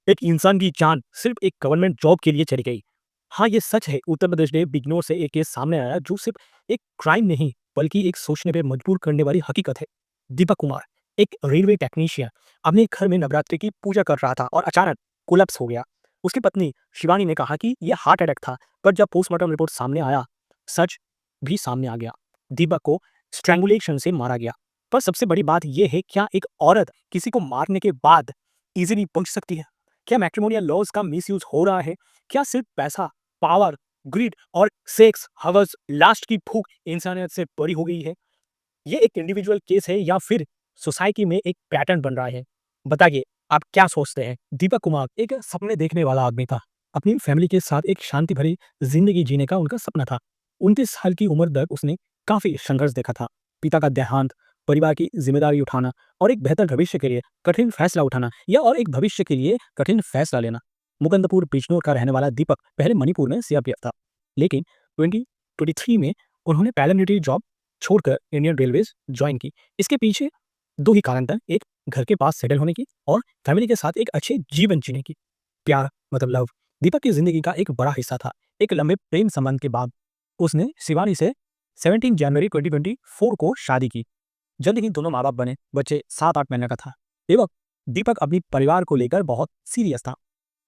एक इंसान की जान सिर्फ एक गवर्नमेंट जॉब के लिए चली गई। हाँ, ये सच है। उत्तर प्रदेश में बिजनौर से एक केस सामने आया जो सिर्फ एक क्राइम नहीं बल्कि एक सोचने पे मजबूर करने वाली हकीकत है। दीपक कुमार, एक रेलवे टेक्नीशियन, अपने घर में नवरात्रि की पूजा कर रहा था और अचानक कोलैप्स हो गया। उसकी पत्नी शिवानी ने कहा कि यह हार्ट अटैक था, पर जब पोस्टमार्टम रिपोर्ट सामने आया, सच भी सामने आ गया। दीपक को स्ट्रैंगुलेशन से मारा गया। पर सबसे बड़ी बात यह है, क्या एक औरत किसी को मारने के बाद इजीली पहुंच सकती है? क्या मैट्रिमोनियल लॉज का मिसयूज हो रहा है? क्या सिर्फ पैसा, पावर, ग्रीड और सेक्स, हवस, लास्ट की भूख इंसानियत से बड़ी हो गई है? ये एक इंडिविजुअल केस है या फिर सोसाइटी में एक पैटर्न बन रहा है? बताइए, आप क्या सोचते हैं? दीपक कुमार एक सपने देखने वाला आदमी था। अपनी फैमिली के साथ एक शांति भरी जिंदगी जीने का उनका सपना था। 29 साल की उम्र तक उसने काफी संघर्ष देखा था। पिता का देहांत, परिवार की जिम्मेदारी उठाना और एक बेहतर भविष्य के लिए कठिन फैसला उठाना या और एक भविष्य के लिए कठिन फैसला लेना। मुकंदपुर बिजनौर का रहने वाला दीपक पहले मणिपुर में सीआरपीएफ था, लेकिन 2023 में उन्होंने पैरामिलिट्री जॉब छोड़कर इंडियन रेलवेज ज्वाइन की। इसके पीछे दो ही कारण थे, एक घर के पास सेटल होने की और फैमिली के साथ एक अच्छे जीवन जीने की। प्यार मतलब लव दीपक की जिंदगी का एक बड़ा हिस्सा था। एक लंबे प्रेम संबंध के बाद उसने शिवानी से 17 जनवरी 2024 को शादी की। जल्द ही दोनों माँ बाप बने। बच्चे 7-8 महीने का था। दीपक दीपक अपनी परिवार को लेकर बहुत सीरियस था।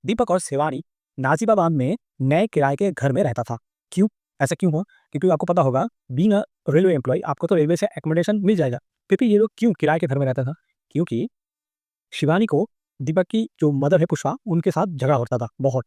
दीपक और शिवानी नाजिबाबाद में नए किराए के घर में रहता था। क्यों? ऐसा क्यों हुआ? क्योंकि आपको पता होगा, बीइंग अ रेलवे एम्प्लॉय आपको तो रेलवे से एकोमोडेशन मिल जाएगा। फिर भी ये लोग क्यों किराए के घर में रहता था? क्योंकि शिवानी को दीपक की जो मदर है पुष्पा, उनके साथ झगड़ा होता था बहुत।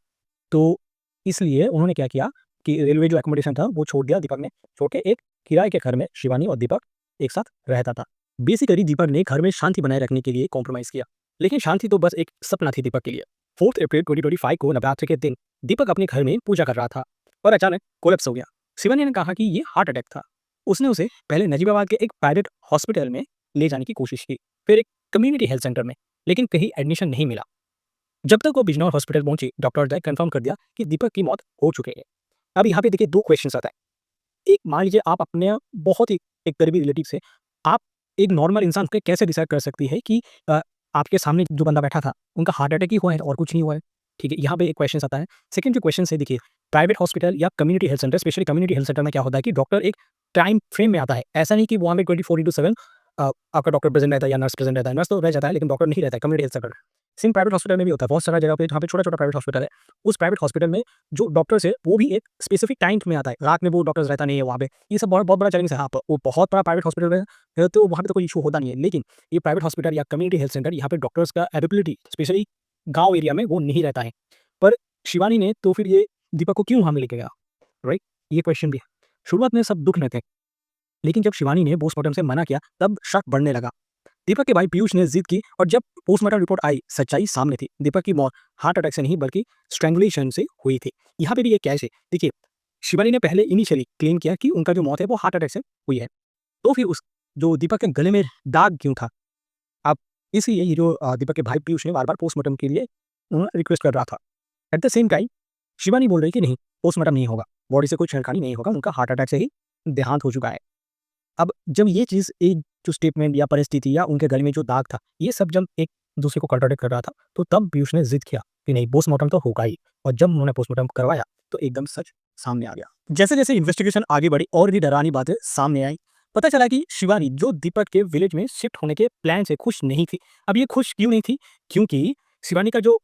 तो इसलिए उन्होंने क्या किया कि रेलवे जो एकोमोडेशन था वो छोड़ दिया। दीपक ने छोड़ के एक किराए के घर में शिवानी और दीपक एक साथ रहता था। बेसिकली दीपक ने घर में शांति बनाए रखने के लिए कॉम्प्रोमाइज किया, लेकिन शांति तो बस एक सपना थी दीपक के लिए। 4 अप्रैल 2025 को नवरात्रि के दिन दीपक अपने घर में पूजा कर रहा था और अचानक कोलैप्स हो गया। शिवानी ने कहा कि ये हार्ट अटैक था। उसने उसे पहले नजीबाबाद के एक प्राइवेट हॉस्पिटल में ले जाने की कोशिश की, फिर एक कम्युनिटी हेल्थ सेंटर में, लेकिन कहीं एडमिशन नहीं मिला। जब तक वो बिजनौर हॉस्पिटल पहुंची, डॉक्टर ने कंफर्म कर दिया कि दीपक की मौत हो चुकी है। अब यहाँ पे देखिए 2 क्वेश्चंस आता है। एक, मान लीजिए आप अपने बहुत ही एक करीबी रिलेटिव से, आप एक नॉर्मल इंसान को कैसे डिसाइड कर सकती है कि आपके सामने जो बंदा बैठा था उनका हार्ट अटैक ही हुआ है और कुछ नहीं हुआ है। ठीक है, यहाँ पे एक क्वेश्चन आता है। सेकंड जो क्वेश्चन है, देखिए प्राइवेट हॉस्पिटल या community health centre, specially community health centre में क्या होता है कि डॉक्टर एक टाइम फ्रेम में आता है। ऐसा नहीं कि वहाँ पे 24/7 आपका डॉक्टर प्रेजेंट रहता है या नर्स प्रेजेंट रहता है। नर्स तो रह जाता है लेकिन डॉक्टर नहीं रहता है community health centre. Same private hospital में भी होता है। बहुत सारा जगह पे जहाँ पे छोटा-छोटा प्राइवेट हॉस्पिटल है, उस प्राइवेट हॉस्पिटल में जो डॉक्टर्स है वो भी एक स्पेसिफिक टाइम में आता है। रात में वो डॉक्टर्स रहता नहीं है वहाँ पे। ये सब बहुत बहुत बड़ा चैलेंज है। हाँ, वो बहुत बड़ा प्राइवेट हॉस्पिटल है तो वहाँ पे तो कोई इश्यू होता नहीं है। लेकिन ये प्राइवेट हॉस्पिटल या कम्युनिटी हेल्थ सेंटर, यहाँ पे डॉक्टर्स का अवेलेबिलिटी स्पेशली गाँव एरिया में वो नहीं रहता है। पर शिवानी ने तो फिर ये दीपक को क्यों वहाँ में लेके गया? राइट? ये क्वेश्चन भी है। शुरुआत में सब दुःख में थे, लेकिन जब शिवानी ने पोस्टमार्टम से मना किया तब शक बढ़ने लगा। दीपक के भाई पीयूष ने जिद की और जब पोस्टमार्टम रिपोर्ट आई, सच्चाई सामने थी। दीपक की मौत हार्ट अटैक से नहीं बल्कि स्ट्रैंगुलेशन से हुई थी। यहाँ पे भी ये कैसे, देखिए शिवानी ने पहले इनिशियली क्लेम किया कि उनका जो मौत है वो हार्ट अटैक से हुई है। तो फिर उस जो दीपक के गले में दाग क्यों था? अब इसलिए ये जो दीपक के भाई पीयूष ने बार-बार पोस्टमार्टम के लिए रिक्वेस्ट कर रहा था। At the same time Shivani बोल रही कि नहीं, पोस्टमार्टम नहीं होगा, बॉडी से कोई छेड़खानी नहीं होगा, उनका हार्ट अटैक से ही देहांत हो चुका है। अब जब ये चीज़, एक जो स्टेटमेंट या परिस्थिति या उनके गले में जो दाग था, ये सब जब एक दूसरे को कॉन्ट्राडिक्ट कर रहा था, तो तब पीयूष ने ज़िद किया कि नहीं, पोस्टमार्टम तो होगा ही। और जब उन्होंने पोस्टमार्टम करवाया, तो एकदम सच सामने आ गया। जैसे-जैसे इन्वेस्टिगेशन आगे बढ़ी और भी डरावनी बातें सामने आई। पता चला कि शिवानी जो दीपक के विलेज में शिफ्ट होने के प्लान से खुश नहीं थी। अब ये खुश क्यों नहीं थी? क्योंकि शिवानी का जो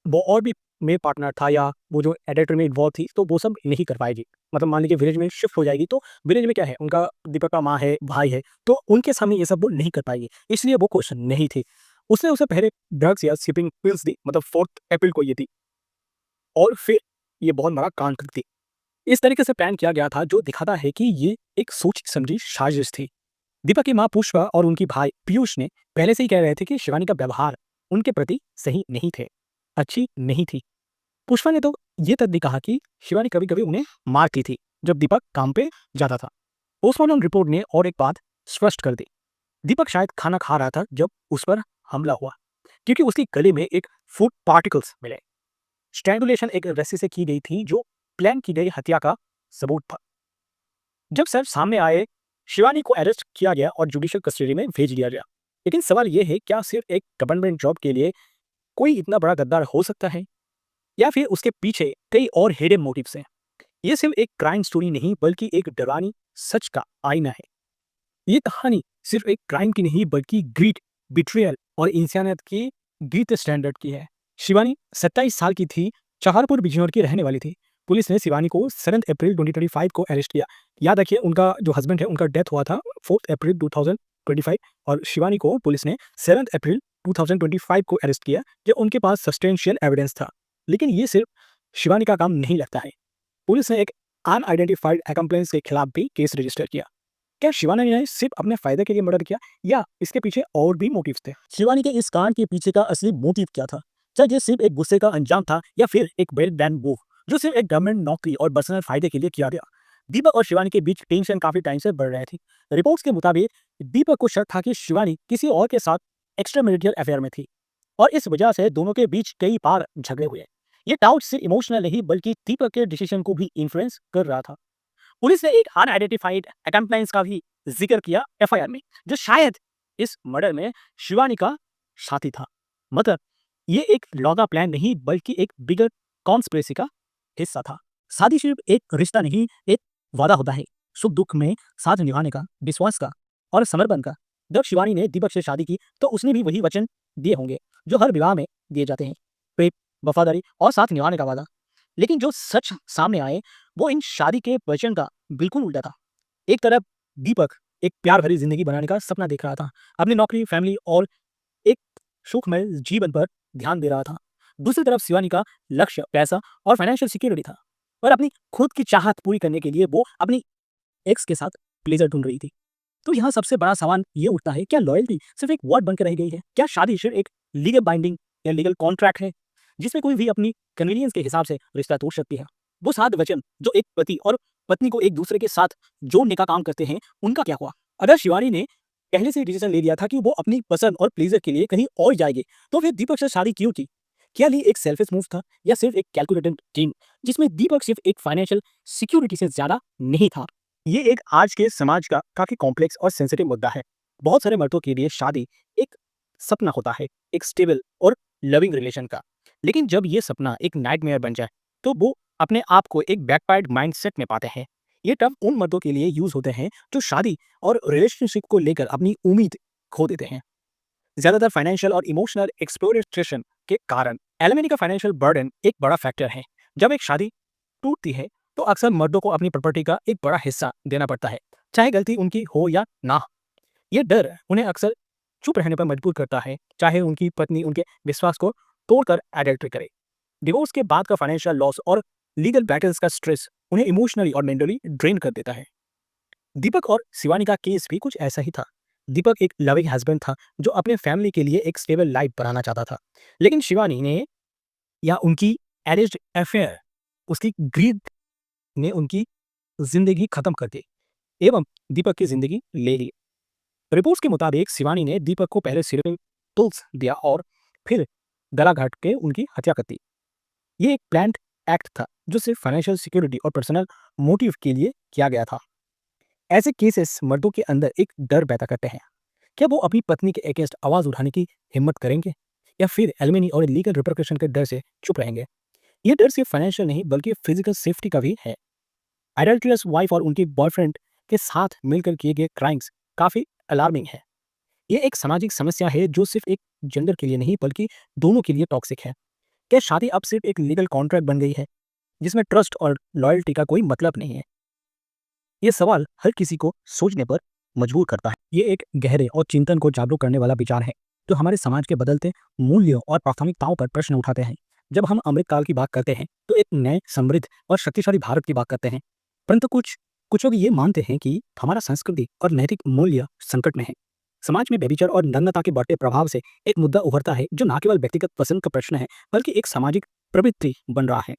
वो और भी मेल पार्टनर था या वो जो एडिटर में इन्वॉल्व थी, तो वो सब नहीं कर पाएगी। मतलब मान लीजिए विलेज में शिफ्ट हो जाएगी, तो विलेज में क्या है, उनका दीपक का माँ है, भाई है, तो उनके सामने ये सब वो नहीं कर पाएगी, इसलिए वो खुश नहीं थी। उसने उसे पहले ड्रग्स या स्लीपिंग पिल्स दी, मतलब 4 अप्रैल को ये दी, और फिर ये बहुत बड़ा कांड कर दी। इस तरीके से प्लान किया गया था जो दिखाता है कि ये एक सोची-समझी साजिश थी। दीपक की माँ पुष्पा और उनकी भाई पीयूष ने पहले से ही कह रहे थे कि शिवानी का व्यवहार उनके प्रति सही नहीं थे, अच्छी नहीं थी। पुष्पा ने तो ये तक भी कहा कि शिवानी कभी-कभी उन्हें मारती थी जब दीपक काम पे जाता था। पोस्टमार्टम रिपोर्ट ने और एक बात स्पष्ट कर दी, दीपक शायद खाना खा रहा था जब उस पर हमला हुआ, क्योंकि उसके गले में एक फूड पार्टिकल्स मिले। स्ट्रैंगुलेशन एक रस्सी से की गई थी जो प्लान की गई हत्या का सबूत था। जब सर सामने आए, शिवानी को अरेस्ट किया गया और जुडिशियल कस्टडी में भेज दिया गया। लेकिन सवाल यह है, क्या सिर्फ एक गवर्नमेंट जॉब के लिए कोई इतना बड़ा गद्दार हो सकता है या फिर उसके पीछे कई और हिडन मोटिव्स हैं? ये सिर्फ एक क्राइम स्टोरी नहीं बल्कि एक डरावनी सच का आईना है। ये कहानी सिर्फ एक क्राइम की नहीं बल्कि ग्रीड, बिट्रियल और इंसानियत की गिरते स्टैंडर्ड की है। शिवानी 27 साल की थी, चाहरपुर बिजनौर की रहने वाली थी। पुलिस ने शिवानी को 7 अप्रैल 2025 को अरेस्ट किया। याद रखिए उनका जो हस्बैंड है उनका डेथ हुआ था 4 अप्रैल 2025 और शिवानी को पुलिस ने 7 अप्रैल 2025 को अरेस्ट किया जब उनके पास सब्सटेंशियल एविडेंस था। लेकिन ये सिर्फ शिवानी का काम नहीं लगता है। पुलिस ने एक अनआइडेंटिफाइड अकम्प्लेंस के खिलाफ भी केस रजिस्टर किया। क्या शिवानी ने सिर्फ अपने फायदे के लिए मर्डर किया या इसके पीछे और भी मोटिव्स थे? शिवानी के इस कांड के पीछे का असली मोटिव क्या था? क्या ये सिर्फ एक गुस्से का अंजाम था या फिर एक वेल प्लान मूव जो सिर्फ एक गवर्नमेंट नौकरी और पर्सनल फायदे के लिए किया गया? दीपक और शिवानी के बीच टेंशन काफी टाइम से बढ़ रही थी। रिपोर्ट्स के मुताबिक दीपक को शक था कि शिवानी किसी और के साथ एक्स्ट्रा मैरिटल अफेयर में थी और इस वजह से दोनों के बीच कई बार झगड़े हुए। ये डाउट सिर्फ इमोशनल नहीं बल्कि दीपक के डिसीजन को भी इन्फ्लुएंस कर रहा था। पुलिस ने एक अनआइडेंटिफाइड अकम्प्लाइंस का भी जिक्र किया एफआईआर में, जो शायद इस मर्डर में शिवानी का साथी था। मतलब ये एक लौता प्लान नहीं बल्कि एक बिगर कॉन्स्पिरेसी का हिस्सा था। शादी सिर्फ एक रिश्ता नहीं, एक वादा होता है सुख दुख में साथ निभाने का, विश्वास का और समर्पण का। जब शिवानी ने दीपक से शादी की तो उसने भी वही वचन दिए होंगे जो हर विवाह में दिए जाते हैं, प्रेम, वफादारी और साथ निभाने का वादा। लेकिन जो सच सामने आए वो इन शादी के वचन का बिल्कुल उल्टा था। एक तरफ दीपक एक प्यार भरी जिंदगी बनाने का सपना देख रहा था, अपनी नौकरी, फैमिली और एक सुखमय जीवन पर ध्यान दे रहा था। दूसरी तरफ शिवानी का लक्ष्य पैसा और फाइनेंशियल सिक्योरिटी था और अपनी खुद की चाहत पूरी करने के लिए वो अपनी एक्स के साथ प्लेजर ढूंढ रही थी। तो यहाँ सबसे बड़ा सवाल ये उठता है, क्या लॉयल्टी सिर्फ एक वर्ड बनकर रह गई है? क्या शादी सिर्फ एक लीगल बाइंडिंग या लीगल कॉन्ट्रैक्ट है जिसमें कोई भी अपनी कन्वीनियंस के हिसाब से रिश्ता तोड़ सकती है? वो 7 वचन जो एक पति और पत्नी को एक दूसरे के साथ जोड़ने का काम करते हैं, उनका क्या हुआ? अगर शिवानी ने पहले से डिसीजन ले लिया था कि वो अपनी पसंद और प्लेजर के लिए कहीं और जाएगी, तो फिर दीपक से शादी क्यों की? क्या ये एक सेल्फिश मूव था या सिर्फ एक कैलकुलेटेड गेम जिसमें दीपक सिर्फ एक फाइनेंशियल सिक्योरिटी से ज्यादा नहीं था? ये एक आज के समाज का काफी कॉम्प्लेक्स और सेंसिटिव मुद्दा है। बहुत सारे मर्दों के लिए शादी एक सपना होता है, एक स्टेबल और लविंग रिलेशन का। लेकिन जब ये सपना एक नाइटमेयर बन जाए तो वो अपने आप को एक बैकफायर्ड माइंडसेट में पाते हैं। ये टर्म उन मर्दों के लिए यूज होते हैं जो शादी और रिलेशनशिप को लेकर अपनी उम्मीद खो देते हैं, ज्यादातर फाइनेंशियल और इमोशनल एक्सप्लोरेशन के कारण। एलिमनी का फाइनेंशियल बर्डन एक बड़ा फैक्टर है। जब एक शादी टूटती है तो अक्सर मर्दों को अपनी प्रॉपर्टी का एक बड़ा हिस्सा देना पड़ता है, चाहे गलती उनकी हो या ना। ये डर उन्हें अक्सर चुप रहने पर मजबूर करता है, चाहे उनकी पत्नी उनके विश्वास को तोड़कर एडल्ट्री करे। डिवोर्स के बाद का फाइनेंशियल लॉस और लीगल बैटल्स का स्ट्रेस उन्हें इमोशनली और मेंटली ड्रेन कर देता है। दीपक और शिवानी का केस भी कुछ ऐसा ही था। दीपक एक लविंग हस्बैंड था जो अपने फैमिली के लिए एक स्टेबल लाइफ बनाना चाहता था। लेकिन शिवानी ने या उनकी एरेंज्ड अफेयर, उसकी ग्रीड ने उनकी जिंदगी खत्म कर दी एवं दीपक की जिंदगी ले ली। रिपोर्ट्स के मुताबिक शिवानी ने दीपक को पहले सिर टूल्स दिया और फिर गला घाट के उनकी हत्या कर दी। ये एक प्लान्ड एक्ट था जो सिर्फ फाइनेंशियल सिक्योरिटी और पर्सनल मोटिव के लिए किया गया था। ऐसे केसेस मर्दों के अंदर एक डर पैदा करते हैं। क्या वो अपनी पत्नी के अगेंस्ट आवाज उठाने की हिम्मत करेंगे या फिर एलिमनी और लीगल रिपरकशन के डर से चुप रहेंगे? ये डर सिर्फ फाइनेंशियल नहीं बल्कि फिजिकल सेफ्टी का भी है। एडल्ट्रियस वाइफ और उनके बॉयफ्रेंड के साथ मिलकर किए गए क्राइम्स काफी अलार्मिंग है। ये एक सामाजिक समस्या है जो सिर्फ एक जेंडर के लिए नहीं बल्कि दोनों के लिए टॉक्सिक है। क्या शादी अब सिर्फ एक लीगल कॉन्ट्रैक्ट बन गई है जिसमें ट्रस्ट और लॉयल्टी का कोई मतलब नहीं है? ये सवाल हर किसी को सोचने पर मजबूर करता है। ये एक गहरे और चिंतन को जागरूक करने वाला विचार है जो हमारे समाज के बदलते मूल्यों और प्राथमिकताओं पर प्रश्न उठाते हैं। जब हम अमृतकाल की बात करते हैं तो एक नए, समृद्ध और शक्तिशाली भारत की बात करते हैं, परंतु कुछ लोग ये मानते हैं कि हमारा संस्कृति और नैतिक मूल्य संकट में है। समाज में व्यभिचार और नग्नता के बढ़ते प्रभाव से एक मुद्दा उभरता है जो न केवल व्यक्तिगत पसंद का प्रश्न है बल्कि एक सामाजिक प्रवृत्ति बन रहा है।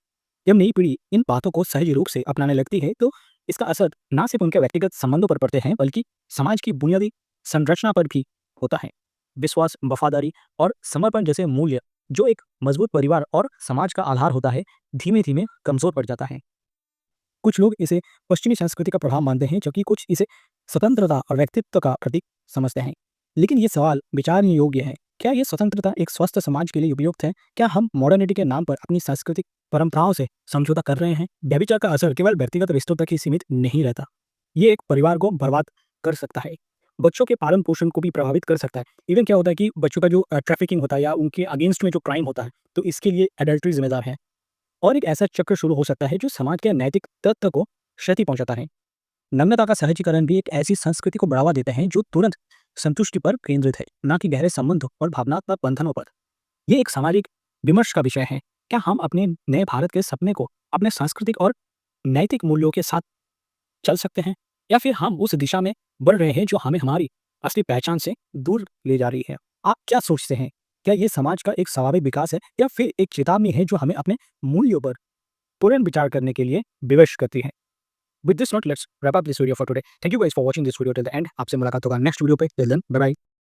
जब नई पीढ़ी इन बातों को सहज रूप से अपनाने लगती है तो इसका असर न सिर्फ उनके व्यक्तिगत संबंधों पर पड़ते हैं बल्कि समाज की बुनियादी संरचना पर भी होता है। विश्वास, वफादारी और समर्पण जैसे मूल्य जो एक मजबूत परिवार और समाज का आधार होता है, धीमे धीमे कमजोर पड़ जाता है। कुछ लोग इसे पश्चिमी संस्कृति का प्रभाव मानते हैं जबकि कुछ इसे स्वतंत्रता और व्यक्तित्व का प्रतीक समझते हैं। लेकिन ये सवाल विचारने योग्य है। क्या ये स्वतंत्रता एक स्वस्थ समाज के लिए उपयुक्त है? क्या हम मॉडर्निटी के नाम पर अपनी सांस्कृतिक परंपराओं से समझौता कर रहे हैं? व्यभिचार का असर केवल व्यक्तिगत रिश्तों तक ही सीमित नहीं रहता। ये एक परिवार को बर्बाद कर सकता है। बच्चों के पालन-पोषण को भी प्रभावित कर सकता है। इवन क्या होता है कि बच्चों का जो ट्रैफिकिंग होता है या उनके अगेंस्ट में जो क्राइम होता है, तो इसके लिए एडल्टरी ज़िम्मेदार है। और एक ऐसा चक्र शुरू हो सकता है जो समाज के नैतिक तत्व को क्षति पहुँचाता है। नम्रता का सहजीकरण भी एक ऐसी संस्कृति को बढ़ावा देता है जो तुरंत संतुष्टि पर केंद्रित है, ना कि गहरे संबंधों और भावनात्मक बंधनों पर। ये एक सामाजिक विमर्श का विषय है। क्या हम अपने नए भारत के सपने को अपने सांस्कृतिक और नैतिक मूल्यों के साथ चल सकते हैं? या फिर हम उस दिशा में बढ़ रहे हैं जो हमें हमारी असली पहचान से दूर ले जा रही है? आप क्या सोचते हैं? क्या ये समाज का एक स्वाभाविक विकास है या फिर एक चेतावनी है जो हमें अपने मूल्यों पर पुनर्विचार करने के लिए विवश करती है? With this note, let's wrap up this video for today. Thank you guys for watching this video till the end. आपसे मुलाकात होगा नेक्स्ट वीडियो पे. Till then, bye bye.